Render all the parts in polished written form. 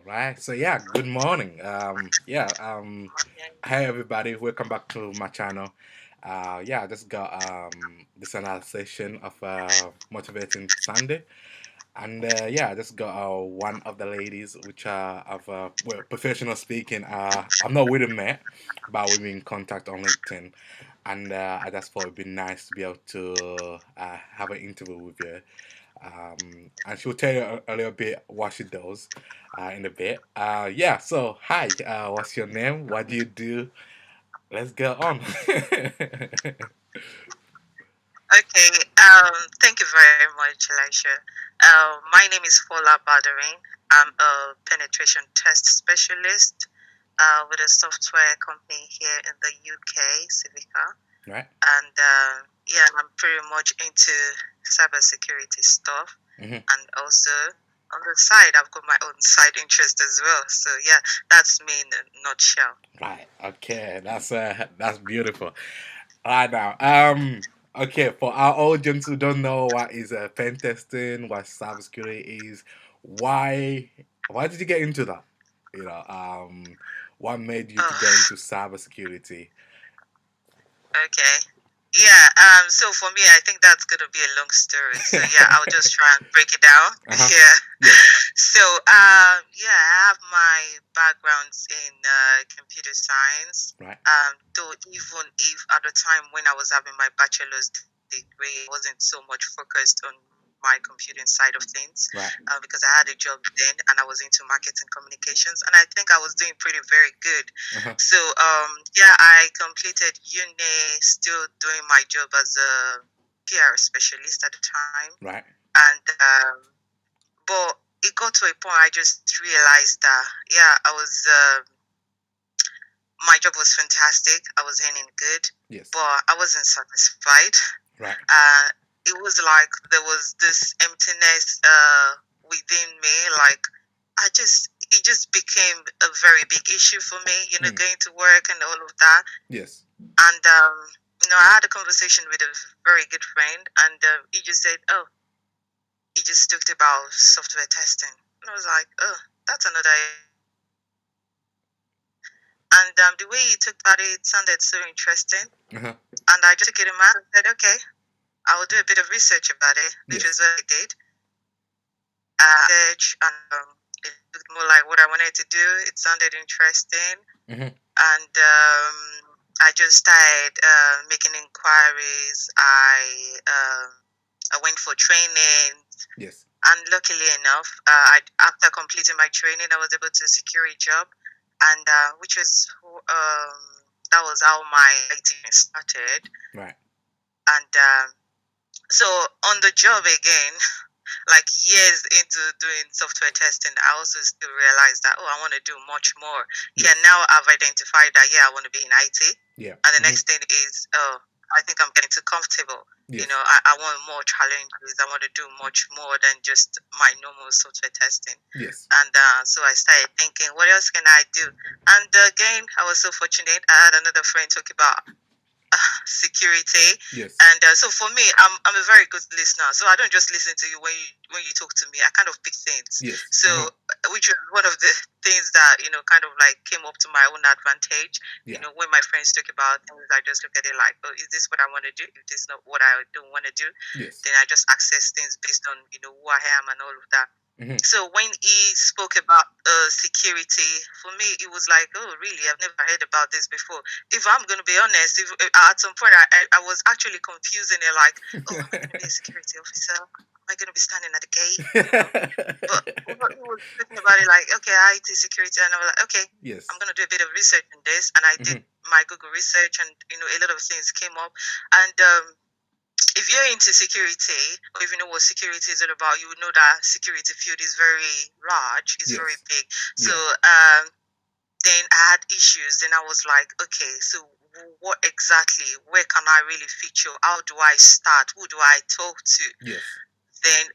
Right. So yeah, good morning. Hey everybody, welcome back to my channel. I just got this another session of Motivating Sunday, and I just got one of the ladies, which are of professional speaking. I'm not with a mate, but we've been in contact on LinkedIn, and I just thought it'd be nice to be able to have an interview with you. And she'll tell you a little bit what she does in a bit. So hi, what's your name? What do you do? Let's go on. Okay, thank you very much, Elisha. My name is Fola Baderin. I'm a penetration test specialist with a software company here in the UK, Civica. Right. And I'm pretty much into cybersecurity stuff. Hmm. And also on the side, I've got my own side interest as well. So, yeah, that's me in a nutshell. Right. Okay. That's beautiful. Right now. Okay. For our audience who don't know what is pen testing, what cybersecurity is, why why did you get into that? You know. What made you to Oh, go into cybersecurity? okay. Yeah, so for me, I think that's going to be a long story. So, yeah, I'll just try and break it down. Uh-huh. Yeah. Yes. So, I have my backgrounds in computer science. Right. Though even if at the time when I was having my bachelor's degree, I wasn't so much focused on my computing side of things Right. because I had a job then and I was into marketing communications and I think I was doing pretty very good. Uh-huh. So I completed uni, still doing my job as a PR specialist at the time, Right. and but it got to a point I just realized that I was my job was fantastic. I was earning good, Yes. but I wasn't satisfied. Right. It was like there was this emptiness within me. Like it just became a very big issue for me. Going to work and all of that. Yes. And I had a conversation with a very good friend, and he just said, "Oh, he just talked about software testing," and I was like, "Oh, that's another." And the way he talked about it sounded so interesting, and I just took it in mind and said, "Okay, I will do a bit of research about it," which is what I did. Research, and it looked more like what I wanted to do. It sounded interesting, and I just started making inquiries. I went for training. Yes. And luckily enough, after completing my training, I was able to secure a job, and which was that was how my IT started. Right. And so on the job again, like years into doing software testing, I also still realized that I want to do much more. Yes. Yeah, now I've identified that I want to be in IT. Yeah. And the next thing is I think I'm getting too comfortable. Yes. I want more challenges. I want to do much more than just my normal software testing. Yes. And so I started thinking, what else can I do? And again, I was so fortunate. I had another friend talk about security. Yes. And so for me, I'm a very good listener. So I don't just listen to you when you talk to me. I kind of pick things. Yes. So which was one of the things that kind of like came up to my own advantage. Yeah. When my friends talk about things, I just look at it like, oh, is this what I want to do? If this is not what I don't want to do, yes. then I just access things based on who I am and all of that. So when he spoke about security, for me it was like, oh really, I've never heard about this before. If I'm going to be honest, if at some point I was actually confusing it, like, oh, am I going to be a security officer? Am I going to be standing at the gate? But he was talking about it like, okay, IT security, and I was like, okay, yes. I'm going to do a bit of research on this, and I did my Google research, and a lot of things came up, and if you're into security, or if you know what security is all about, you would know that security field is very large, it's very big. So then I had issues. Then I was like, okay, so what exactly? Where can I really feature? How do I start? Who do I talk to? Yes. Then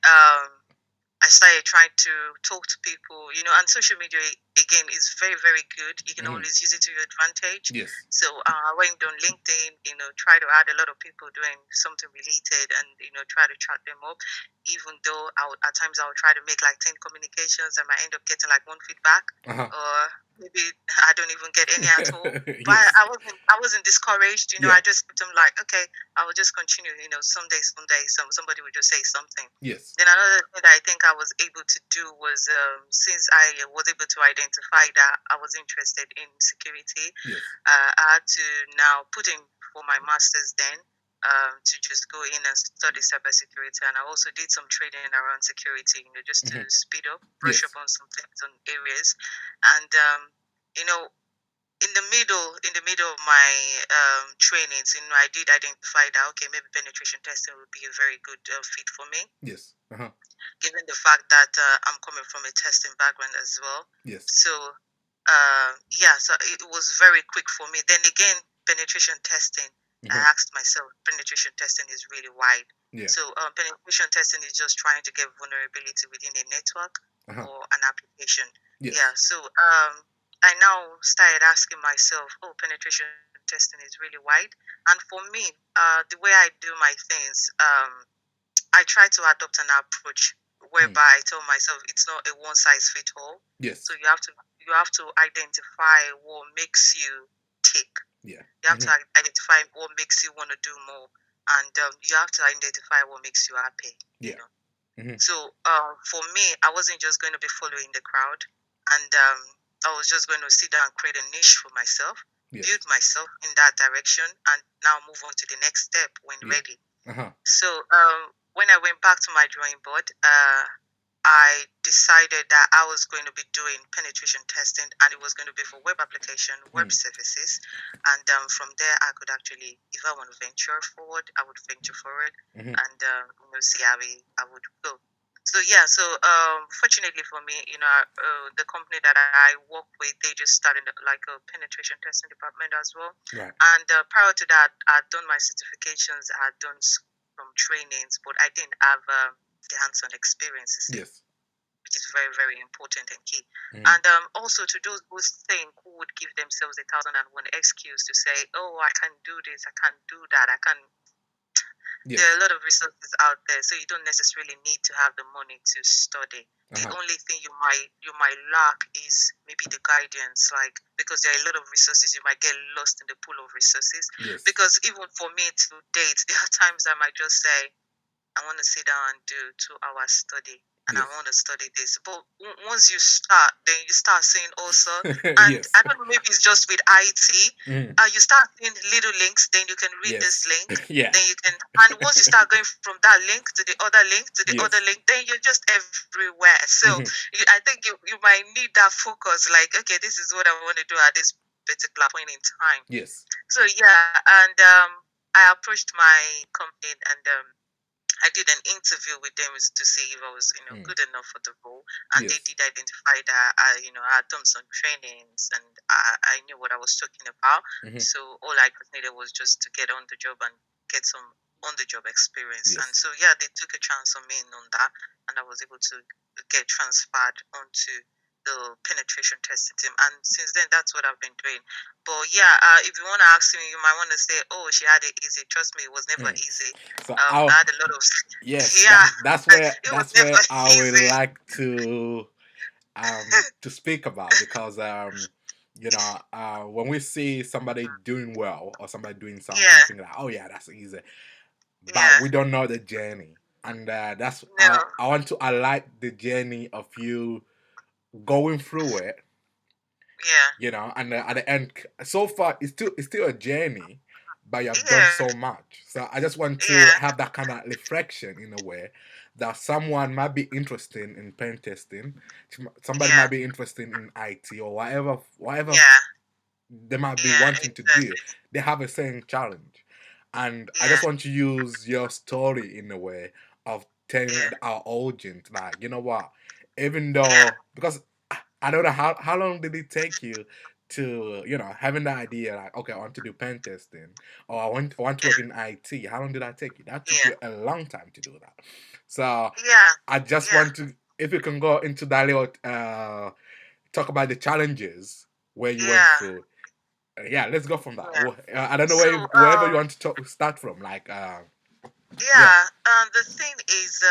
I started trying to talk to people, and social media again is very, very good. You can always use it to your advantage. Yes. So I went on LinkedIn, try to add a lot of people doing something related, and try to chat them up. Even though at times I would try to make like 10 communications, I might end up getting like one feedback, or maybe I don't even get any at all. But Yes. I wasn't discouraged. Yeah. I just kept them like, okay, I will just continue. Someday, somebody will just say something. Yes. Then another thing that I think I was able to do was, since I was able to identify that I was interested in security, Yes. I had to now put in for my master's then, to just go in and study cybersecurity. And I also did some training around security, just to speed up, brush up on some things, on areas. And, in the middle of my trainings, I did identify that, okay, maybe penetration testing would be a very good fit for me. Yes. Given the fact that I'm coming from a testing background as well. Yes. So so it was very quick for me. Then again, penetration testing, I asked myself, penetration testing is really wide. Yeah. So penetration testing is just trying to get vulnerability within a network or an application. Yes. Yeah. So I now started asking myself, oh, penetration testing is really wide. And for me, the way I do my things, I try to adopt an approach whereby I tell myself it's not a one size fits all. Yes. So you have to identify what makes you tick. Yeah. You have to identify what makes you want to do more, and you have to identify what makes you happy. Yeah. So for me, I wasn't just going to be following the crowd, and I was just going to sit down and create a niche for myself, build myself in that direction, and now move on to the next step when ready. So when I went back to my drawing board, I decided that I was going to be doing penetration testing, and it was going to be for web application, web services. And from there, I could actually, if I want to venture forward, I would venture forward and see how I would go. So fortunately for me, the company that I work with, they just started like a penetration testing department as well. Right. And prior to that, I'd done my certifications, I'd done some trainings, but I didn't have the hands-on experiences. Yes. Which is very, very important and key. And also to those who think, who would give themselves 1,001 excuse to say, oh, I can't do this, I can't do that, I can't. Yes. There are a lot of resources out there, so you don't necessarily need to have the money to study. The only thing you might lack is maybe the guidance, like, because there are a lot of resources, you might get lost in the pool of resources. Yes. Because even for me to date, there are times I might just say, I want to sit down and do 2 hours study, and I want to study this. But once you start, then you start seeing also, and I don't know, maybe it's just with IT. You start seeing little links, then you can read this link. Then you can, and once you start going from that link to the other link to the other link, then you're just everywhere. So I think you might need that focus. Like, okay, this is what I want to do at this particular point in time. Yes. So and I approached my company, and I did an interview with them to see if I was, good enough for the role, and they did identify that I had done some trainings and I knew what I was talking about. So all I needed was just to get on the job and get some on-the-job experience. And so they took a chance on me on that, and I was able to get transferred onto the penetration testing team, and since then that's what I've been doing. But if you want to ask me, you might want to say, oh, she had it easy. Trust me, it was never easy. So I had a lot of that's where I would easy. like to speak about, because when we see somebody doing well or somebody doing something, think like, oh yeah, that's easy, but we don't know the journey, and that's I want to highlight the journey of you going through it. And at the end, so far it's still a journey, but you have done so much. So I just want to have that kind of reflection in a way that someone might be interested in pen testing, somebody might be interested in IT or whatever they might be wanting to do. They have a same challenge, and I just want to use your story in a way of telling our audience, like, you know what, even though, because I don't know how long did it take you to, having the idea, like, okay, I want to do pen testing, or I want to work in IT. How long did that take you? That took you a long time to do that. So I just want to if you can go into that little talk about the challenges where you went through. Yeah, let's go from that. I don't know wherever you want to start from. Like, the thing is,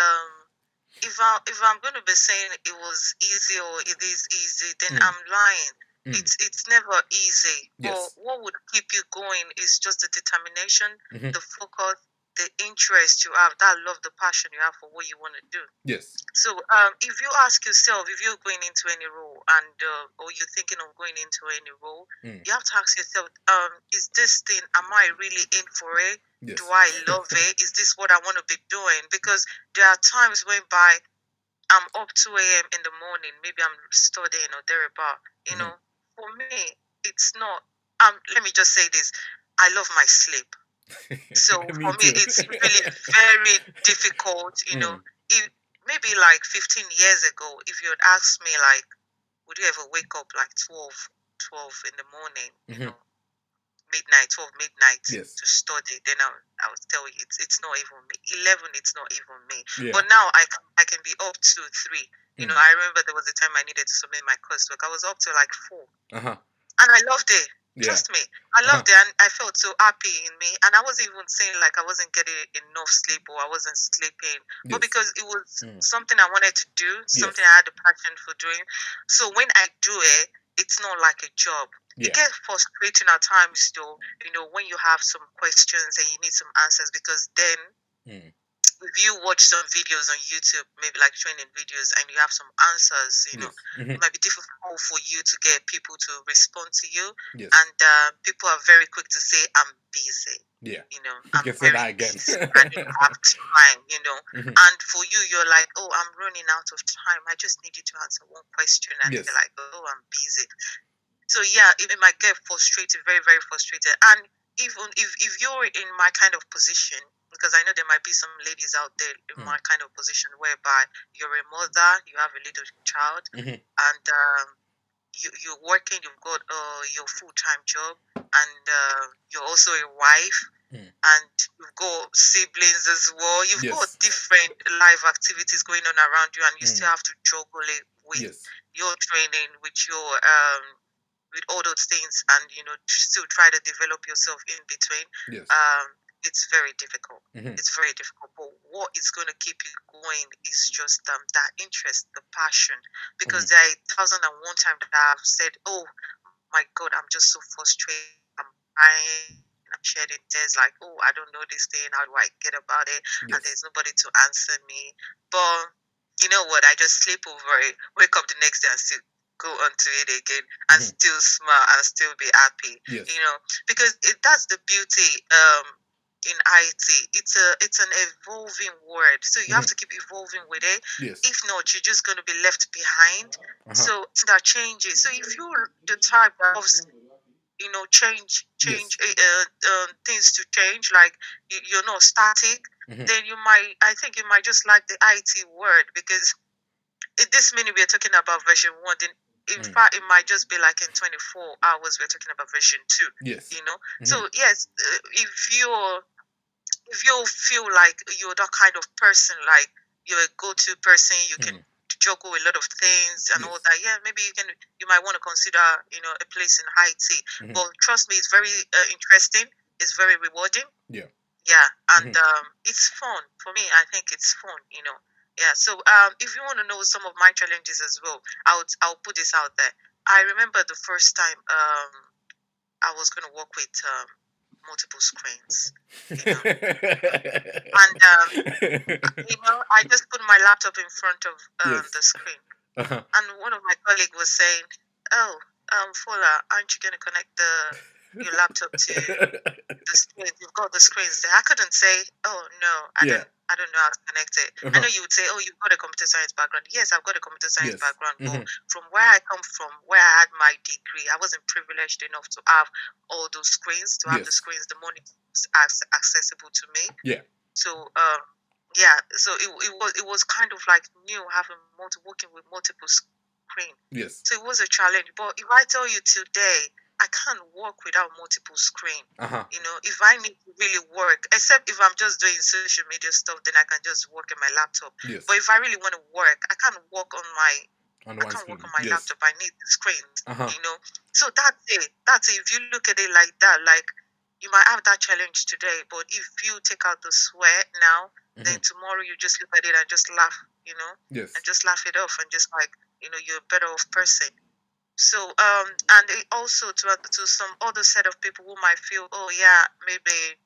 if I'm going to be saying it was easy or it is easy, then I'm lying. It's never easy. But what would keep you going is just the determination, the focus, the interest you have, that love, the passion you have for what you want to do. Yes. So if you ask yourself, if you're going into any role and or you're thinking of going into any role, you have to ask yourself, is this thing, am I really in for it? Yes. Do I love it? Is this what I want to be doing? Because there are times whereby I'm up 2 a.m. in the morning, maybe I'm studying or thereabout. You know, for me, it's not. Let me just say this: I love my sleep. So for me, it's really very difficult. You know, maybe like 15 years ago, if you had asked me, like, would you ever wake up like 12 in the morning? You know, midnight, 12 midnight to study, then I would tell you it's not even me. 11, it's not even me. But now I can be up to 3. You know, I remember there was a time I needed to submit my coursework. I was up to like 4. And I loved it. Trust me, I loved it, and I felt so happy in me. And I wasn't even saying like I wasn't getting enough sleep or I wasn't sleeping, but because it was something I wanted to do, something I had a passion for doing. So when I do it, it's not like a job. It gets frustrating at times, though. You know, when you have some questions and you need some answers, because then if you watch some videos on YouTube, maybe like training videos, and you have some answers, you know, it might be difficult for you to get people to respond to you. And people are very quick to say, I'm busy. You know, I'm very busy. I don't have time, you know. And for you, you're like, oh, I'm running out of time. I just need you to answer one question. And you're like, oh, I'm busy. So yeah, it might get frustrated, very, very frustrated. And even if you're in my kind of position, because I know there might be some ladies out there in my kind of position whereby you're a mother, you have a little child, and you're working, you've got your full-time job, and you're also a wife, and you've got siblings as well. You've got different life activities going on around you, and you still have to juggle it with your training, with your with all those things, and you know, still try to develop yourself in between. It's very difficult. It's very difficult. But what is going to keep you going is just that interest, the passion. Because there are 1,001 times that I've said, "Oh my God, I'm just so frustrated. I'm crying. I'm shedding tears. Like, oh, I don't know this thing. How do I get about it? And there's nobody to answer me." But you know what? I just sleep over it. Wake up the next day and still go onto it again and still smile and still be happy. You know, because that's the beauty in IT. It's an evolving word, so you have to keep evolving with it. If not, you're just going to be left behind. So that changes. So if you're the type that loves, you know, change things to change, like you're not static, then I think you might just like the IT word, because this minute we are talking about version 1, then in fact it might just be like in 24 hours we're talking about version 2. You know, so yes, if you feel like you're that kind of person, like you're a go-to person, you can juggle a lot of things and all that, maybe you might want to consider, you know, a place in IT. But trust me, it's very interesting, it's very rewarding. And it's fun for me. I think it's fun, you know. So if you want to know some of my challenges as well, I'll put this out there. I remember the first time I was going to work with multiple screens, you know. And you know, I just put my laptop in front of the screen, and one of my colleagues was saying, "Oh, Fola, aren't you going to connect your laptop to the screen? You've got the screens there." I couldn't say, "Oh no, I don't know how to connect it." I know you would say, "Oh, you've got a computer science background." Yes, I've got a computer science background, but from where I come from, where I had my degree, I wasn't privileged enough to have all those screens, to have the screens, the monitors accessible to me. So so it was kind of like new, having working with multiple screen. So it was a challenge. But if I tell you today, I can't work without multiple screen. You know, if I need to really work, except if I'm just doing social media stuff, then I can just work in my laptop. Yes. But if I really want to work, I can't work on my Yes. laptop. I need the screens. You know, so that's it. If you look at it like that, like you might have that challenge today, but if you take out the sweat now, then tomorrow you just look at it and just laugh. You know, Yes. and just laugh it off and just like, you know, you're a better off person. So and it also to some other set of people who might feel, oh yeah, maybe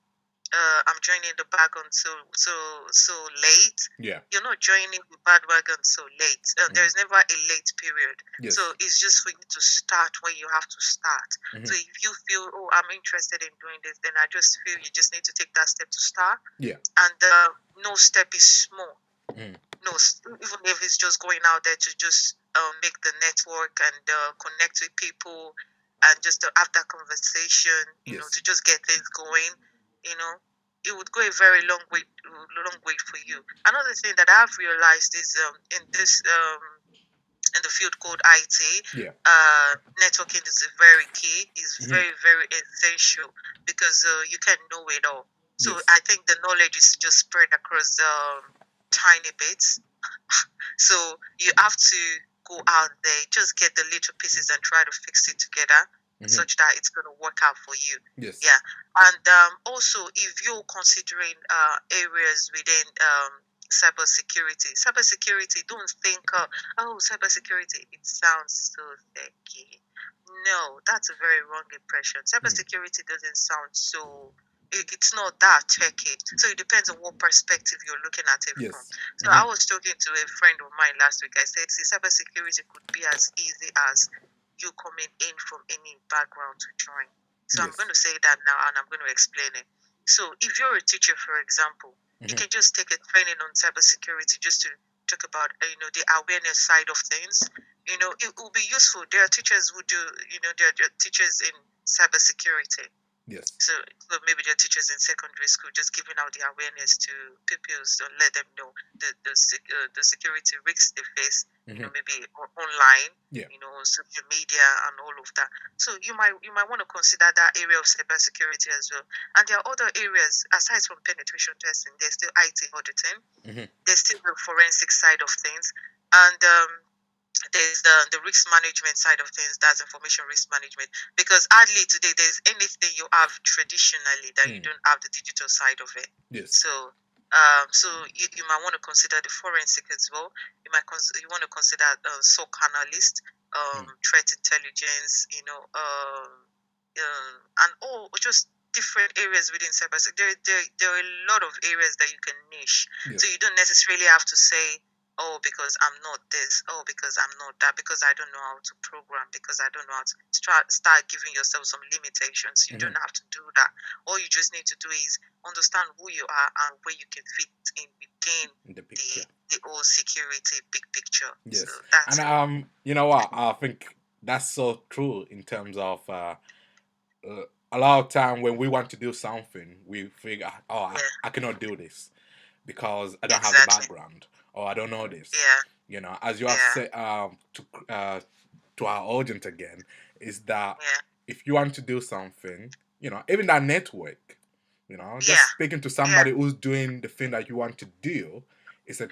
I'm joining the wagon so late. Yeah. You're not joining the bandwagon so late. There's never a late period. Yes. So it's just for you to start when you have to start. So if you feel, oh, I'm interested in doing this, then I just feel you just need to take that step to start. Yeah. And no step is small. No, even if it's just going out there to just make the network and connect with people and just to have that conversation, you know, to just get things going, you know, it would go a very long way for you. Another thing that I've realized is in this in the field called IT, networking is very key, is very, very essential because you can't know it all. So I think the knowledge is just spread across tiny bits. So you have to go out there, just get the little pieces and try to fix it together such that it's going to work out for you. Yes. Yeah. And also, if you're considering areas within cybersecurity, don't think, oh, cybersecurity, it sounds so techy. No, that's a very wrong impression. Cybersecurity doesn't sound so, it's not that techy. So it depends on what perspective you're looking at it from. So I was talking to a friend of mine last week. I said, see, cybersecurity could be as easy as you coming in from any background to join. So I'm going to say that now and I'm going to explain it. So if you're a teacher, for example, you can just take a training on cybersecurity just to talk about, you know, the awareness side of things. You know, it will be useful. There are teachers who do, you know, there are teachers in cybersecurity. Yes. So maybe they're teachers in secondary school, just giving out the awareness to pupils to let them know the security risks they face. You know, maybe online, you know, on social media and all of that. So you might want to consider that area of cybersecurity as well. And there are other areas aside from penetration testing. There's still IT auditing. There's still the forensic side of things, and there's the risk management side of things. That's information risk management, because hardly today there's anything you have traditionally that you don't have the digital side of it. Yes. So you might want to consider the forensic as well. You want to consider SOC analyst, threat intelligence, you know, and all just different areas within cybersecurity. There are a lot of areas that you can niche. So you don't necessarily have to say, oh, because I'm not this, oh, because I'm not that, because I don't know how to program, because I don't know how to start giving yourself some limitations. You don't have to do that. All you just need to do is understand who you are and where you can fit in within the whole security big picture. Yes. So that's and you know what? I think that's so true in terms of a lot of time when we want to do something, we figure, oh, I cannot do this because I don't have the background, or I don't know this. You know, as you have said to our audience again, is that if you want to do something, you know, even that network, you know, just speaking to somebody who's doing the thing that you want to do is a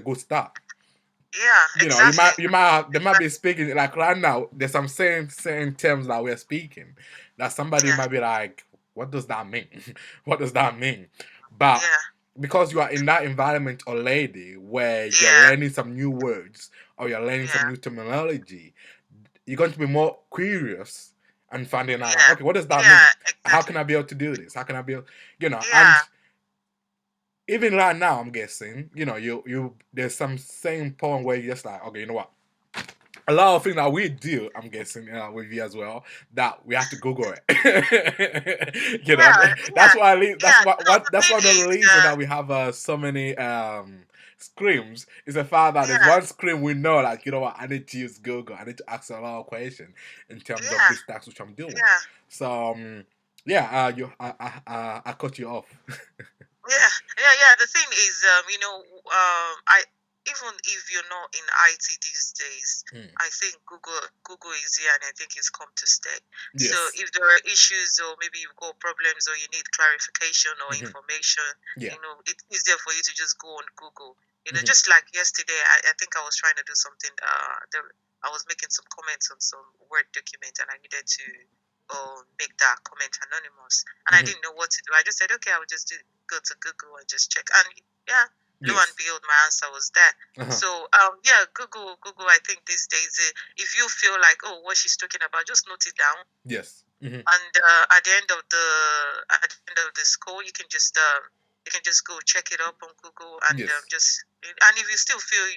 good start. Yeah, you know, they might be speaking like right now. There's some same terms that we're speaking that somebody might be like, "What does that mean? What does that mean?" But because you are in that environment already, where you're learning some new words or you're learning some new terminology, you're going to be more curious and finding out, like, okay, what does that mean? Exactly. How can I be able to do this? How can I be able, you know, and even right now, I'm guessing, you know, you there's some same point where you're just like, okay, you know what? A lot of things that we do, I'm guessing, with you as well, that we have to Google it. You know, that's why. That's one of the reasons that we have so many screams. Is the fact that there's one scream we know, like, you know what? I need to use Google. I need to ask a lot of questions in terms of this task which I'm doing. So I cut you off. The thing is, you know, even if you're not in IT these days, I think Google is here, and I think it's come to stay. So Yes. if there are issues, or maybe you've got problems, or you need clarification or information, Yeah. it's easier for you to just go on Google. Just like yesterday, I think I was trying to do something. I was making some comments on some Word document, and I needed to make that comment anonymous, and I didn't know what to do. I just said, okay, I will just go to Google and just check, and yeah, lo and behold, my answer was there. So yeah, Google. I think these days, if you feel like, oh, what she's talking about, just note it down. Yes. And at the end of the score, you can just go check it up on Google, and and if you still feel you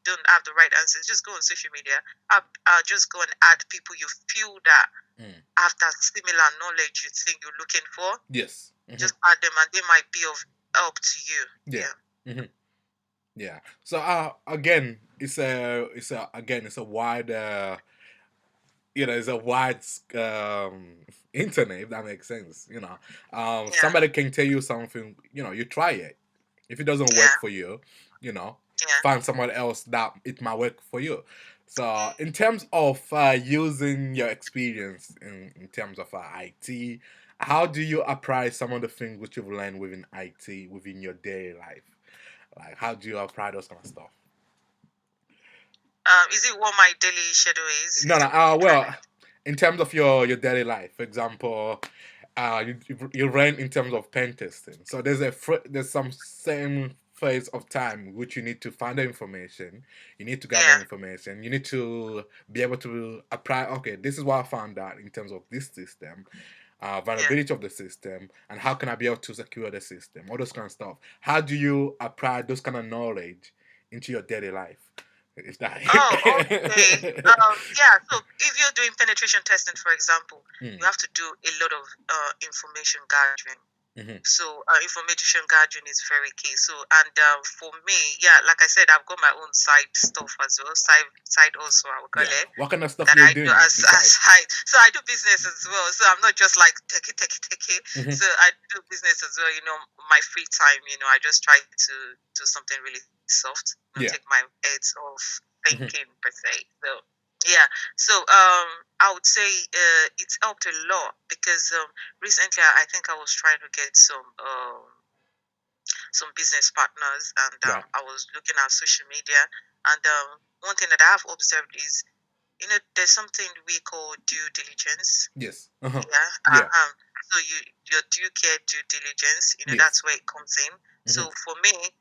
don't have the right answers, just go on social media. Just go and add people you feel that have that similar knowledge you think you're looking for. Yes. Just add them, and they might be of help to you. Yeah. Yeah. So again, it's a wide it's a wide internet, if that makes sense. Somebody can tell you something, you try it. If it doesn't work for you, find someone else that it might work for you. So in terms of using your experience in terms of IT, how do you apply some of the things which you've learned within IT within your daily life? Like, how do you apply those kind of stuff? Is it what my daily schedule is? No. Well, in terms of your daily life, for example, you ran in terms of pen testing. So there's some same phase of time which you need to find the information, you need to gather information, you need to be able to apply. Okay, this is what I found out in terms of this system, vulnerability of the system, and how can I be able to secure the system, all those kind of stuff. How do you apply those kind of knowledge into your daily life? Is that Oh, okay. Yeah. So if you're doing penetration testing, for example, you have to do a lot of information gathering. So information gathering is very key. So, and for me, yeah, like I said, I've got my own side stuff as well. Side also, I would call it. What kind of stuff that you I doing? do as side. So I do business as well. So I'm not just like take it. So I do business as well. My free time. I just try to do something really soft. Take my heads off thinking per se. So yeah. So I would say it's helped a lot because recently I think I was trying to get some business partners, and I was looking at social media, and one thing that I have observed is there's something we call due diligence. Yes. So your due care, due diligence, that's where it comes in. So for me,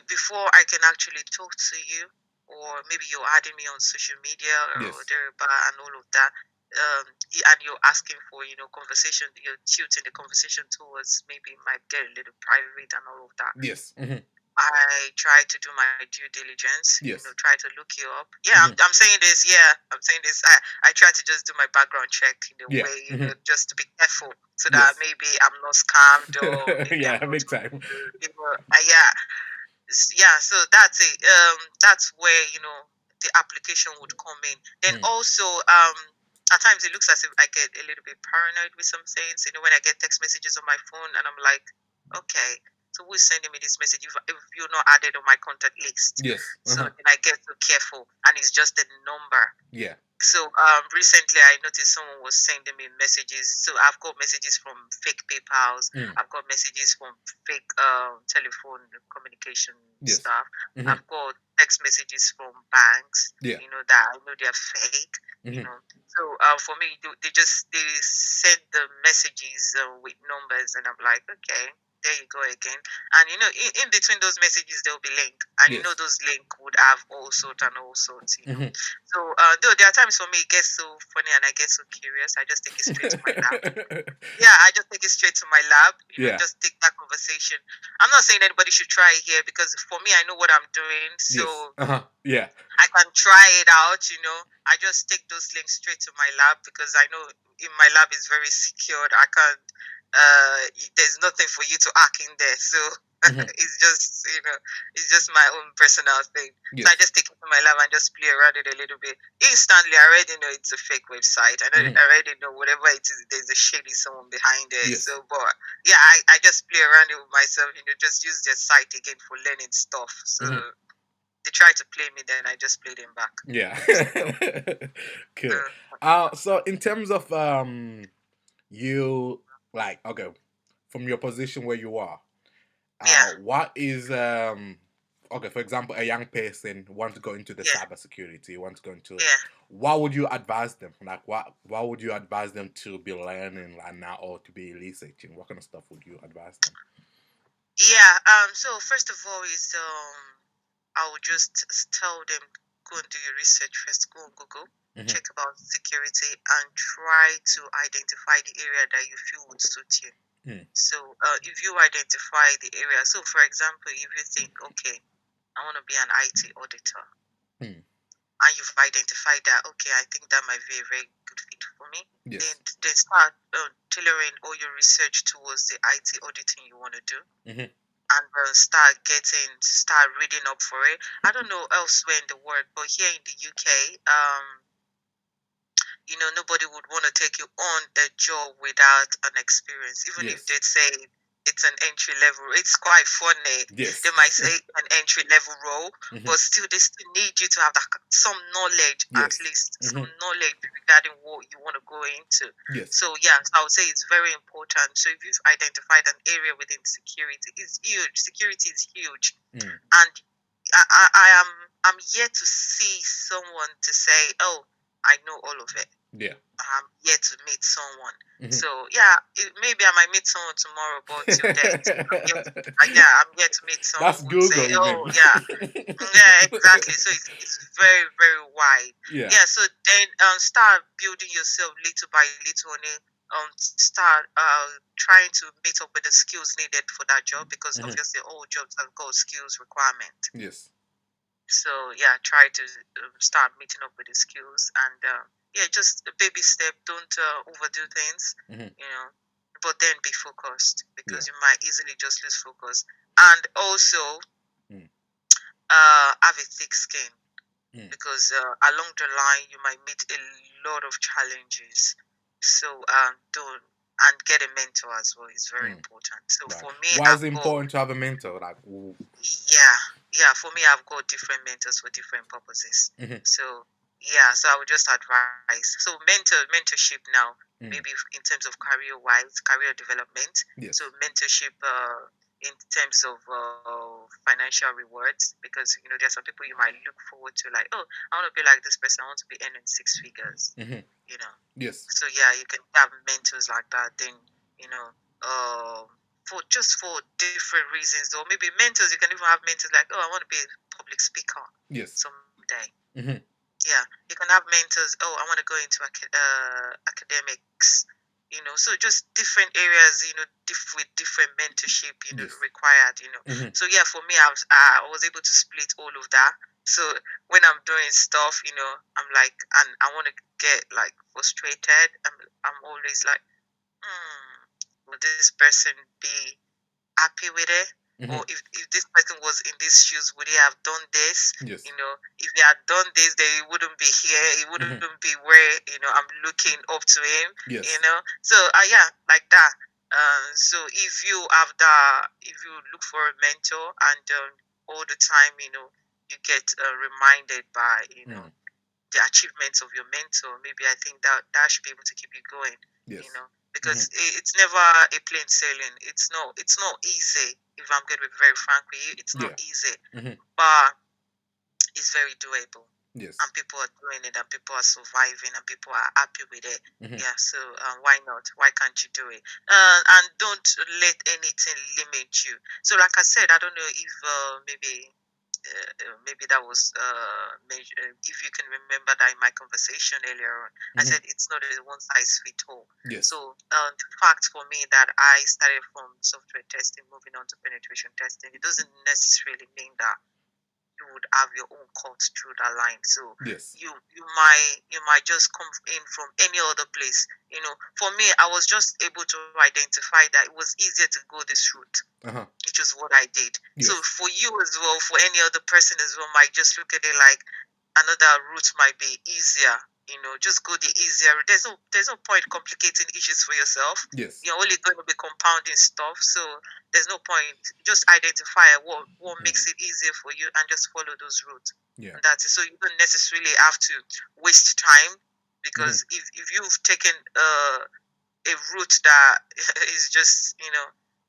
before I can actually talk to you, or maybe you're adding me on social media or whatever, and all of that, and you're asking for conversation, you're tilting the conversation towards maybe might get a little private and all of that. Yes. I try to do my due diligence. Yes. Try to look you up. Yeah, I'm saying this. Yeah, I'm saying this. I try to just do my background check in a way, just to be careful, so that maybe I'm not scammed or big time. Yeah. So that's it. That's where the application would come in. Then also at times it looks as if I get a little bit paranoid with some things. When I get text messages on my phone, and I'm like, okay. So who's sending me this message if you're not added on my contact list? Yes. So then I get so careful, and it's just a number. Yeah. So recently I noticed someone was sending me messages. So I've got messages from fake PayPals. I've got messages from fake telephone communication stuff. I've got text messages from banks. Yeah. That I know they're fake. So for me, they send the messages with numbers, and I'm like, okay. There you go again. And in between those messages there will be link, and those link would have all sorts and all sorts. So though there are times for me it gets so funny and I get so curious, I just take it straight to my lab. I just take it straight to my lab. Just take that conversation. I'm not saying anybody should try it here, because for me I know what I'm doing, so I can try it out. I just take those links straight to my lab, because I know in my lab is very secured. I can't. There's nothing for you to hack in there. So It's just it's just my own personal thing. So I Yes. just take it to my lab and just play around it a little bit. Instantly, I already know it's a fake website. I already know whatever it is, there's a shady someone behind it. Yes. So, but yeah, I just play around it with myself. Just use their site again for learning stuff. So they try to play me, then I just play them back. Yeah. Cool. Uh, So in terms of you like okay, from your position where you are, yeah, what is okay, for example, a young person wants to go into the yeah, cybersecurity, wants to go into yeah. what would you advise them? Like what would you advise them to be learning like now or to be researching? What kind of stuff would you advise them? Yeah. So first of all, is I would just tell them, go and do your research first. Go on Google, check about security, and try to identify the area that you feel would suit you. So if you identify the area, so for example, if you think, okay, I want to be an IT auditor, and you've identified that, okay, I think that might be a very good fit for me. Yes. Then start tailoring all your research towards the IT auditing you want to do. And start reading up for it. I don't know elsewhere in the world, but here in the UK, nobody would want to take you on the job without an experience. Even if they say it's an entry level, it's quite funny. Yes. They might say an entry level role, but still they still need you to have some knowledge, at least some knowledge regarding what you want to go into. Yes. So yeah, I would say it's very important. So if you've identified an area within security, it's huge. Security is huge, and I'm yet to see someone to say, oh, I know all of it. Yeah. I'm yet to meet someone. So yeah, maybe I might meet someone tomorrow, but till then, I'm yet to meet someone That's who would say, Google, you oh mean? yeah, exactly. So it's very, very wide. Yeah. So then start building yourself little by little on it. Start trying to meet up with the skills needed for that job, because obviously all jobs have got skills requirement. Yes. So yeah, try to start meeting up with the skills, and just a baby step. Don't overdo things, but then be focused, because you might easily just lose focus. And also have a thick skin, because along the line you might meet a lot of challenges. So don't and get a mentor as well is very important. So for me, why is it important to have a mentor? Like, for me, I've got different mentors for different purposes. So so I would just advise. So mentorship now, maybe in terms of career development. Yes. So mentorship in terms of financial rewards, because there are some people you might look forward to, like, oh, I want to be like this person, I want to be earning 6 figures. Yes. So yeah, you can have mentors like that. Then for different reasons, or maybe mentors, you can even have mentors like, oh, I want to be a public speaker. Yes. Someday. Yeah, you can have mentors. Oh, I want to go into academics. So just different areas. With different mentorship. Required. So yeah, for me, I was able to split all of that. So when I'm doing stuff, I'm like, and I want to get like frustrated. I'm always like, will this person be happy with it? Or if this person was in these shoes, would he have done this? Yes. If he had done this, then he wouldn't be here. He wouldn't be where I'm looking up to him. Yes. So like that. So if you look for a mentor, and all the time, you get reminded by the achievements of your mentor, maybe I think that should be able to keep you going. Yes. Because it's never a plain sailing. It's not easy. If I'm going to be very frank with you, it's not easy, but it's very doable. Yes. And people are doing it, and people are surviving, and people are happy with it. Yeah. So why not? Why can't you do it? And don't let anything limit you. So like I said, I don't know if maybe that was if you can remember that in my conversation earlier on. I said it's not a one size fits all. Yes. So the fact for me that I started from software testing, moving on to penetration testing, it doesn't necessarily mean that you would have your own cut through that line. So Yes. you might just come in from any other place. For me, I was just able to identify that it was easier to go this route, which is what I did. Yes. So for you as well, for any other person as well, might just look at it like another route might be easier. Just go the easier route. There's no point complicating issues for yourself. Yes. You're only going to be compounding stuff. So there's no point. Just identify what makes it easier for you and just follow those routes. Yeah. And that's it. So you don't necessarily have to waste time, because if you've taken a route that is just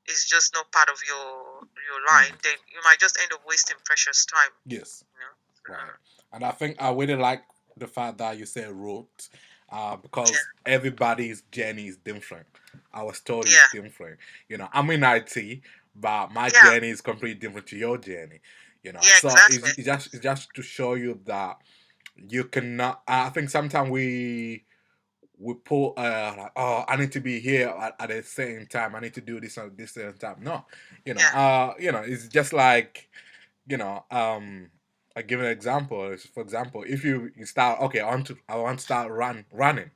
is just not part of your line, then you might just end up wasting precious time. Yes. Right. And I think I really like the fact that you say route, because everybody's journey is different. Our story is different. I'm in IT, but my journey is completely different to your journey. So exactly. it's just to show you that you cannot. I think sometimes we put like, oh, I need to be here at the same time. I need to do this at this same time. No, it's just like, I give an example. For example, if you start, okay, I want to start running.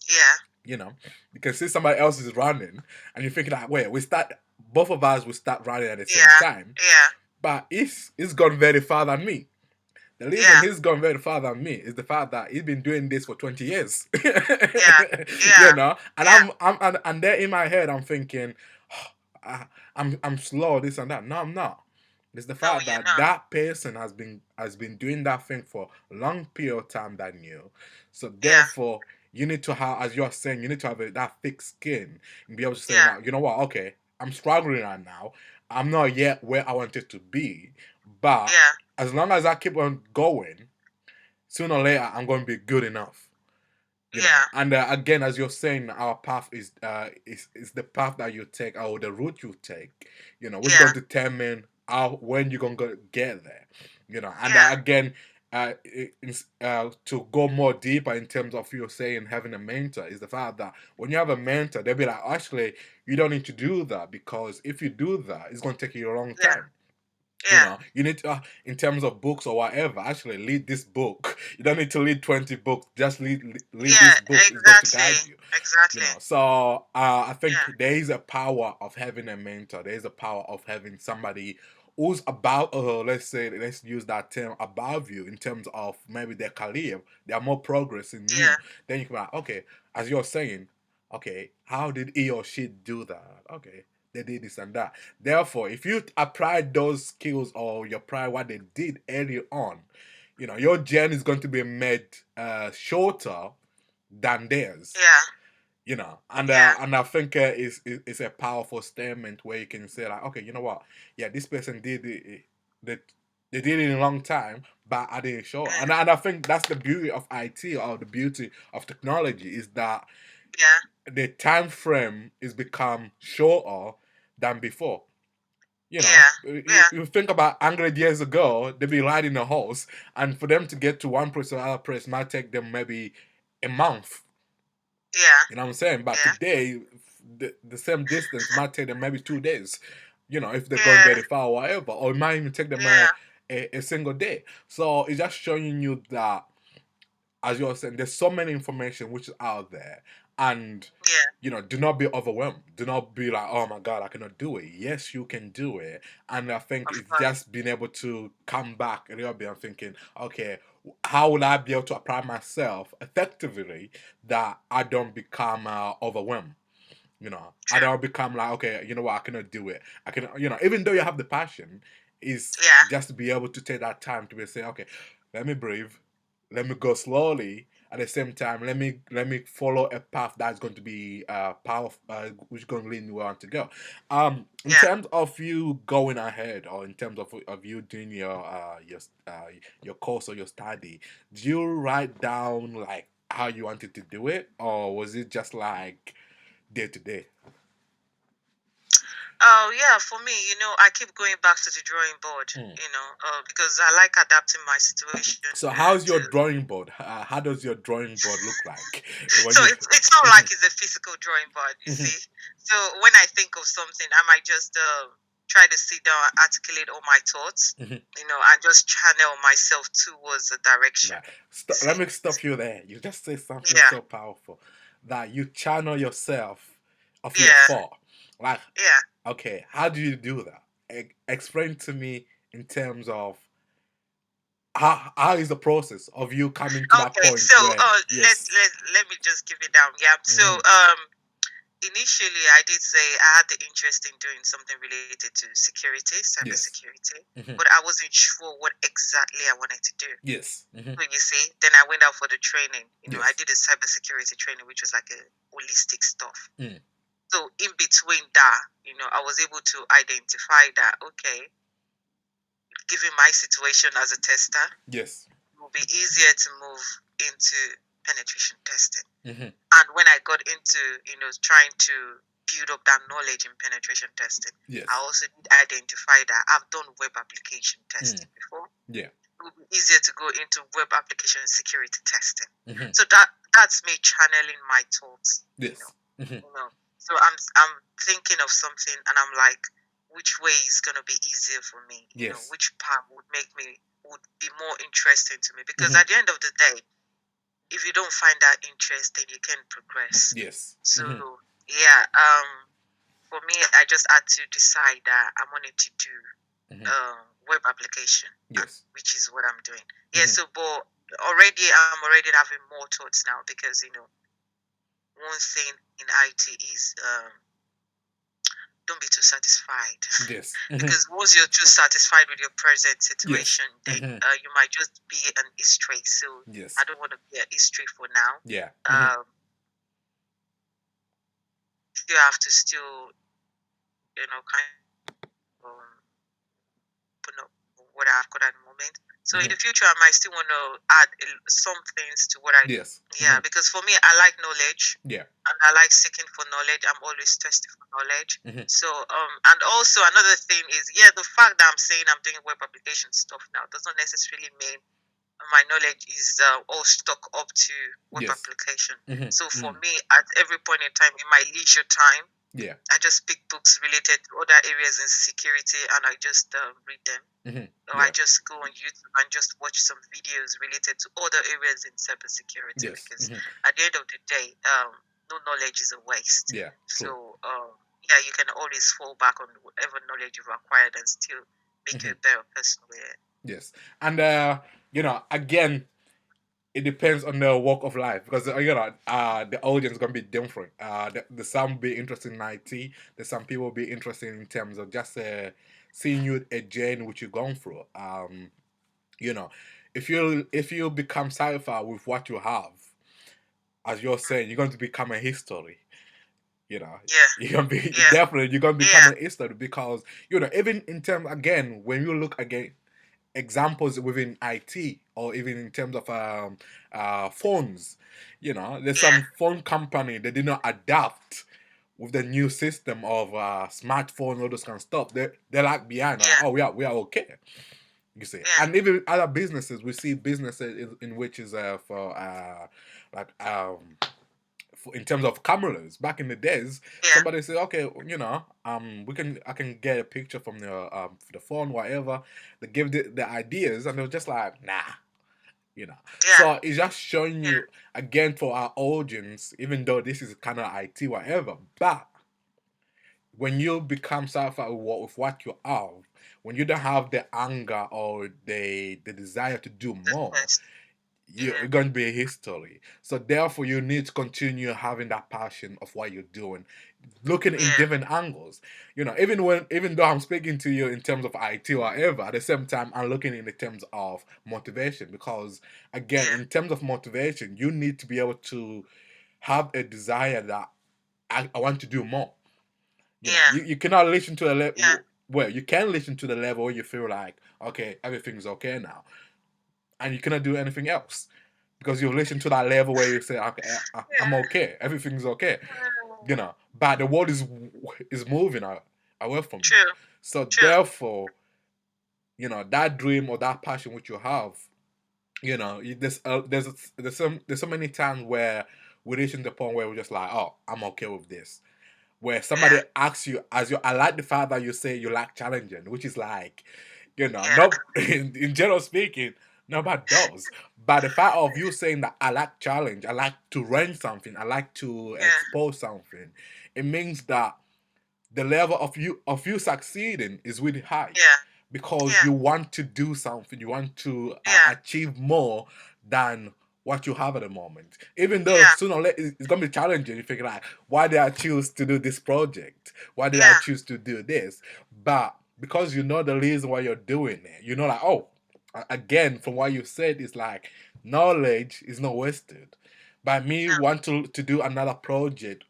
Yeah. You can see somebody else is running, and you're thinking like, wait, both of us will start running at the same time. Yeah. But he's gone very far than me. The reason he's gone very far than me is the fact that he's been doing this for 20 years. And I'm there in my head, I'm thinking, oh, I'm slow, this and that. No, I'm not. It's the fact that that person has been doing that thing for a long period of time than you. So therefore, you need to have, as you're saying, you need to have that thick skin and be able to say, now, you know what? Okay, I'm struggling right now. I'm not yet where I wanted to be, but as long as I keep on going, sooner or later I'm going to be good enough. And again, as you're saying, our path is the path that you take, or the route you take. Which going to determine when you're going to get there. And again, to go more deeper in terms of you saying having a mentor, is the fact that when you have a mentor, they'll be like, actually, you don't need to do that, because if you do that, it's going to take you a long time. You need to, in terms of books or whatever, actually read this book. You don't need to read 20 books. Just read this book. It's going to guide you. Exactly. So I think there is a power of having a mentor. There is a power of having somebody who's about, let's use that term, above you in terms of maybe their career. They are more progress in you. Then you can be like, okay, as you're saying, okay, how did he or she do that? Okay, they did this and that. Therefore, if you apply those skills or you apply what they did early on, your journey is going to be made shorter than theirs. And I think it's a powerful statement where you can say like, okay, you know what? Yeah, this person did it. They did it in a long time, but I didn't show. And I think that's the beauty of IT, or the beauty of technology, is that the time frame is become shorter than before. You think about 100 years ago, they'd be riding a horse, and for them to get to one place or other place might take them maybe a month. You know what I'm saying? But today, the same distance might take them maybe 2 days. If they're going very far or whatever, or it might even take them a single day. So it's just showing you that, as you're saying, there's so many information which is out there. And do not be overwhelmed. Do not be like, oh my God, I cannot do it. Yes, you can do it. And I think it's just being able to come back a little bit and thinking, okay, how will I be able to apply myself effectively that I don't become overwhelmed? I don't become like, okay, you know what, I cannot do it. I can, even though you have the passion, is just to be able to take that time to be say, okay, let me breathe, let me go slowly. At the same time, let me follow a path that's going to be powerful, which is going to lead me where I want to go. In terms of you going ahead, or in terms of you doing your course or your study, do you write down like how you wanted to do it, or was it just like day to day? Oh yeah, for me, I keep going back to the drawing board, because I like adapting my situation. So how's your drawing board? How does your drawing board look like? So it's not like it's a physical drawing board, you see. So when I think of something, I might just try to sit down and articulate all my thoughts, and just channel myself towards a direction. Right. Let me stop you there. You just say something so powerful, that you channel yourself of your thought. Like, okay, how do you do that? Explain to me in terms of how is the process of you coming to that point? So let me just give it down. So initially, I did say I had the interest in doing something related to security, cybersecurity, but I wasn't sure what exactly I wanted to do. Yes. So you see, then I went out for the training. I did a cybersecurity training, which was like a holistic stuff. So in between that, I was able to identify that, okay, given my situation as a tester, yes, it will be easier to move into penetration testing. And when I got into, trying to build up that knowledge in penetration testing, I also did identify that I've done web application testing before. It will be easier to go into web application security testing. So that's me channeling my thoughts. So I'm thinking of something, and I'm like, which way is going to be easier for me? Which part would be more interesting to me? Because at the end of the day, if you don't find that interest, then you can't progress. Yes. So for me, I just had to decide that I wanted to do web application, which is what I'm doing. So but I'm already having more thoughts now, because one thing in IT is don't be too satisfied. Yes. Because once you're too satisfied with your present situation, then you might just be an history. So I don't want to be a history for now. You have to still, kind of put up what I've got at the moment. So in the future, I might still want to add some things to what I do. Because for me, I like knowledge. And I like seeking for knowledge. I'm always thirsty for knowledge. So, and also another thing is, the fact that I'm saying I'm doing web application stuff now does not necessarily mean my knowledge is all stuck up to web application. So for me, at every point in time, in my leisure time, I just pick books related to other areas in security, and I just read them. Or I just go on YouTube and just watch some videos related to other areas in cybersecurity. Because at the end of the day, no knowledge is a waste. So you can always fall back on whatever knowledge you've acquired and still make you a better person with it. Yes. And again, it depends on the walk of life, because the audience is gonna be different. The some be interested in IT. There's some people be interested in terms of just seeing you a journey which you're going through. If you become satisfied with what you have, as you're saying, you're going to become a history. You're gonna be definitely you're gonna become a history, because even in terms, again, when you look again examples within IT, or even in terms of phones, there's some phone company that did not adapt with the new system of smartphone, all those kind of stuff. They're like behind. Like, we are okay. You see, and even other businesses, we see businesses in which is in terms of cameras. Back in the days, somebody said, okay, I can get a picture from the phone, whatever. They give the ideas, and they were just like, nah, So it's just showing you again for our audience, even though this is kind of IT, whatever, but when you become satisfied with what you have, when you don't have the anger or the desire to do more, you're going to be a history. So therefore, you need to continue having that passion of what you're doing, looking in different angles. Even though I'm speaking to you in terms of IT or whatever, at the same time, I'm looking in the terms of motivation, because again, in terms of motivation, you need to be able to have a desire that I want to do more. You cannot listen to a level. Well, you can listen to the level where you feel like, okay, everything's okay now, and you cannot do anything else, because you listen to that level where you say, okay, I'm okay, everything's okay, but the world is moving away from you. So therefore, that dream or that passion which you have, there's so many times where we reach the point where we're just like, oh, I'm okay with this. where somebody asks you, I like the fact that you say you like challenging, which is like, no, in general speaking, nobody does. But the fact of you saying that I like challenge, I like to run something, I like to expose something, it means that the level of you succeeding is really high, because you want to do something, you want to achieve more than what you have at the moment. Even though sooner or later it's gonna be challenging, you figure like, why did I choose to do this project? Why did I choose to do this? But because you know the reason why you're doing it, you know, like, oh, again, from what you said, it's like knowledge is not wasted. By me want to do another project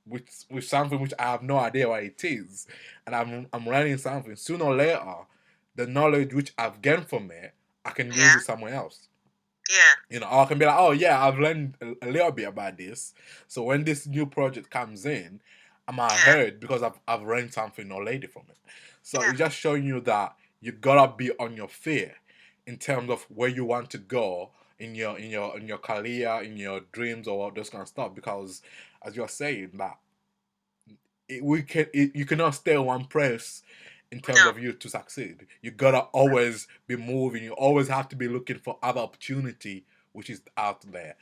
with something which I have no idea what it is, and I'm learning something. Sooner or later, the knowledge which I've gained from it, I can use it somewhere else. Or I can be like, oh yeah, I've learned a little bit about this. So when this new project comes in, I'm ahead because I've learned something already from it. So it's just showing you that you gotta be on your feet in terms of where you want to go in your career, in your dreams, or all those kind of stuff. Because as you're saying that you cannot stay in one place in terms of you to succeed. You gotta always be moving. You always have to be looking for other opportunity which is out there.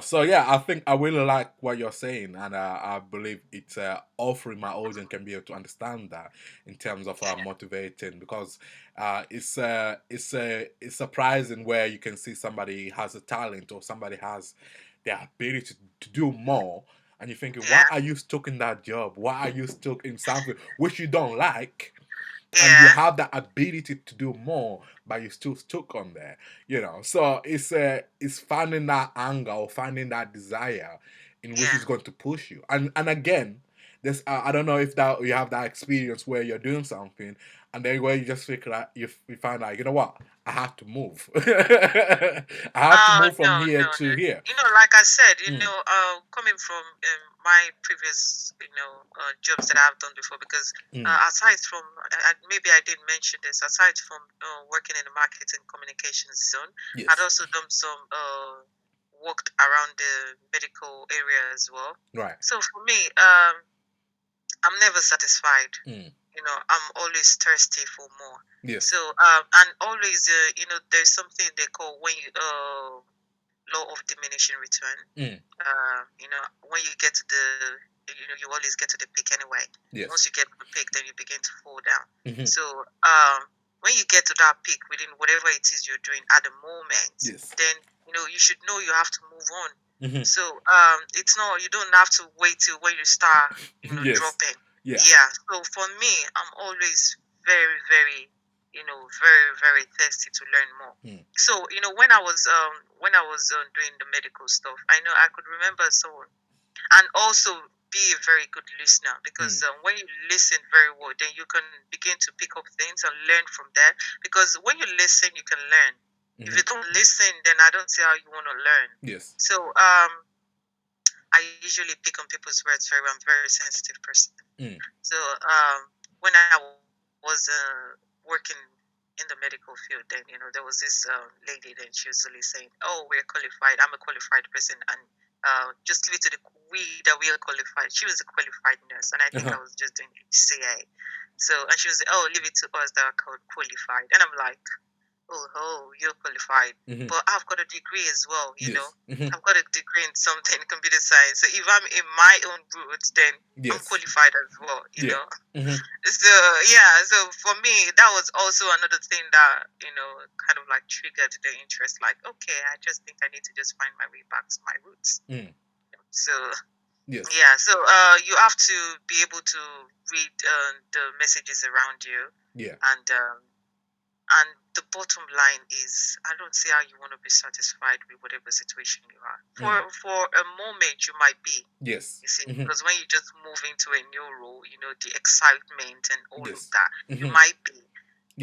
So yeah, I think I really like what you're saying, and I believe it's offering my audience can be able to understand that in terms of motivating, because it's surprising where you can see somebody has a talent or somebody has the ability to do more, and you're thinking, why are you stuck in that job? Why are you stuck in something which you don't like? And you have that ability to do more, but you're still stuck on there, So it's finding that anger or finding that desire in which is going to push you. And again, this I don't know if that you have that experience where you're doing something, and then where you just figure out you find out, you know what, I have to move. I have to move from here to here. Like I said, coming from my previous, jobs that I've done before, because aside from, maybe I didn't mention this, aside from working in the marketing communications zone, I'd also done some worked around the medical area as well. Right. So for me, I'm never satisfied. I'm always thirsty for more. Yes. So and always, there's something they call when you law of diminishing return. When you get to the, you always get to the peak anyway. Yes. Once you get to the peak, then you begin to fall down. Mm-hmm. So when you get to that peak within whatever it is you're doing at the moment, then you should know you have to move on. Mm-hmm. So it's not, you don't have to wait till when you start dropping. Yeah. So for me, I'm always very, very, very, very thirsty to learn more. So when I was doing the medical stuff, I know I could remember someone, and also be a very good listener, because when you listen very well, then you can begin to pick up things and learn from that. Because when you listen, you can learn. If you don't listen, then I don't see how you want to learn. Yes. So I usually pick on people's words very well. I'm a very sensitive person. So when I was working in the medical field, then there was this lady. Then she was really saying, "Oh, we're qualified. I'm a qualified person, and just leave it to that we are qualified." She was a qualified nurse, and I think I was just doing ECSA. So, and she was like, "Oh, leave it to us that are qualified," and I'm like, oh, you're qualified. But I've got a degree as well, I've got a degree in something, computer science. So if I'm in my own route, then I'm qualified as well, know. So for me, that was also another thing that, kind of like triggered the interest. Like, okay, I just think I need to just find my way back to my roots. So so you have to be able to read the messages around you. And the bottom line is, I don't see how you want to be satisfied with whatever situation you are. For a moment, you might be. Yes. You see, because when you just move into a new role, the excitement and all of that, you might be.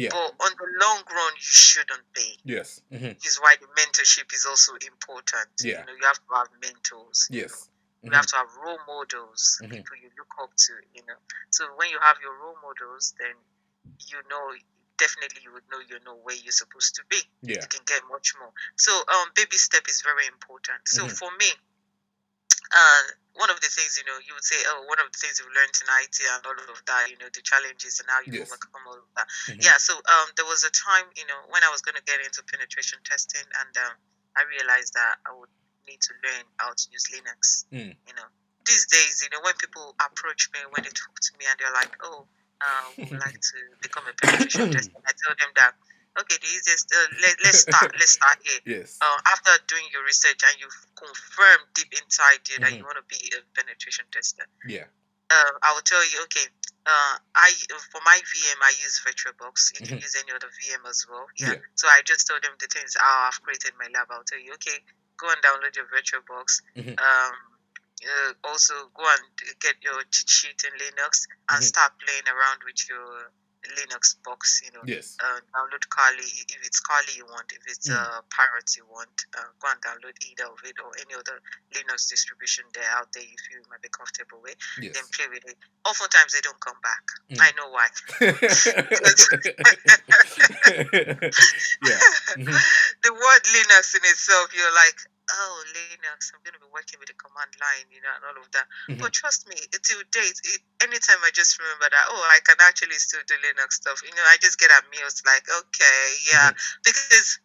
But on the long run, you shouldn't be. Yes. Which is why the mentorship is also important. You have to have mentors. Yes. You have to have role models, people you look up to. So when you have your role models, then definitely you would know where you're supposed to be. You can get much more. So baby step is very important. So for me, one of the things, you would say, oh, one of the things you've learned in IT and all of that, the challenges and how you Yes. overcome all of that. Yeah, so there was a time, when I was going to get into penetration testing, and I realized that I would need to learn how to use Linux. These days, when people approach me, when they talk to me and they're like, oh, we would like to become a penetration tester, I tell them that, okay, the easiest, let's start here. Yes. After doing your research and you've confirmed deep inside you that you want to be a penetration tester, yeah, I will tell you, okay, for my VM I use VirtualBox. You can use any other VM as well. Yeah. So I just told them the things how I've created my lab. I'll tell you, okay, go and download your VirtualBox. Also go and get your cheat sheet in Linux and start playing around with your Linux box. yes, download Kali if it's Kali you want. If it's Parrot you want, go and download either of it or any other Linux distribution there out there you feel you might be comfortable with. yes. Then play with it. Oftentimes they don't come back. I know why. Yeah. The word Linux in itself, you're like, oh, Linux, I'm going to be working with the command line, and all of that. But trust me, till date, anytime I just remember that, oh, I can actually still do Linux stuff, I just get amused, like, okay, yeah, because